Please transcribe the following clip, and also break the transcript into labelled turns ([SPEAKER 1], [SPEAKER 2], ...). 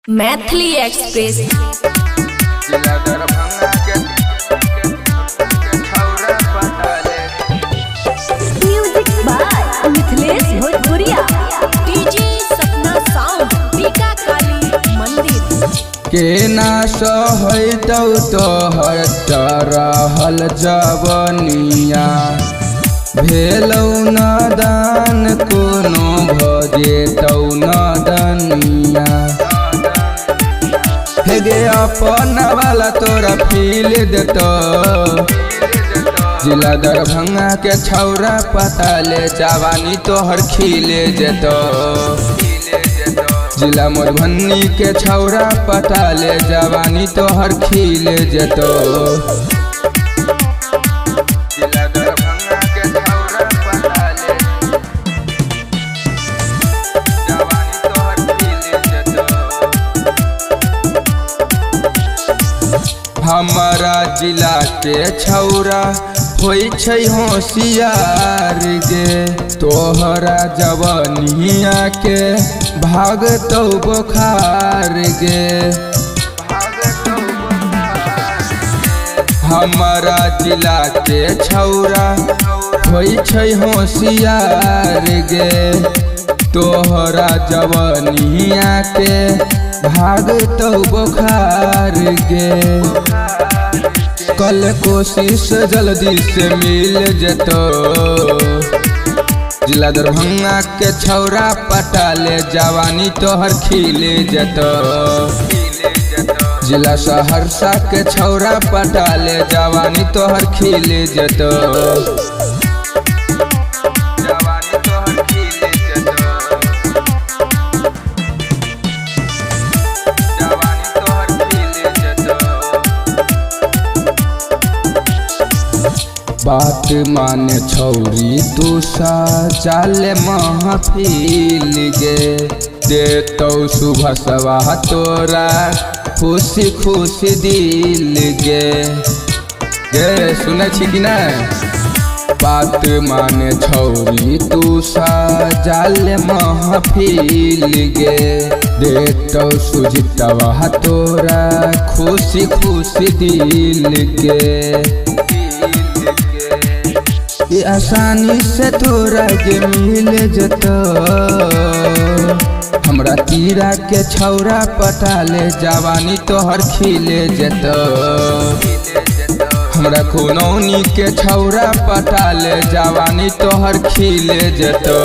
[SPEAKER 1] Maithili express
[SPEAKER 2] जिला दरभंगा के छौरा पटाले
[SPEAKER 1] म्यूजिक बाय मिथिलेश भोजपुरिया डीजे सपना साउंड टीका काली मंदिर
[SPEAKER 2] के ना सहैतौ तोहर रहल जवनिया भेलौ न दान कोनो भजेतौ न दनिया हेगे अपन वाला तोरा फील देतो जिला दरभंगा के छौरा पटाले जवानी तोहर खिले जेतो जिला मधुबनी के छौरा पटाले जवानी तोहर खिले जेतो जिला दरभंगा के छौरा पटाले जवानी तोहर खिले जेतो हमारा जिला के छौरा होई छै होशियार गे तोहरा जवनिया के भागतौ बोखार गे हमारा जिला के छौरा होई छै होशियार गे तोहरा जवनिया के भागतौ बोखार गे कल कोशिश जल्दी से मिल जेतो जिला दरभंगा के छौरा पटाले जवानी तोहर खिले जेतो जिला सहरसा के छौरा पटाले जवानी तोहर खिले जेतो जवानी तोहर खिले जेतो जवानी तोहर खिले जेतो बात माने छौरी तू सा चाले महफिल गे देतौ सुबह सवा तोरा खुशी खुशी दिल गे गे सुनै छी कि नहीं बात माने छौरी तू सा जाले महफिल गे देतौ सुजितवा तोरा खुशी खुशी दिल गे ये आसानी से तोरा के मिल जेतो हमरा तीरा के छौरा पटाले जवानी तोहर खिले जेतो हमरा खुनौनी के छौरा पटाले जवानी तोहर खिले जेतो।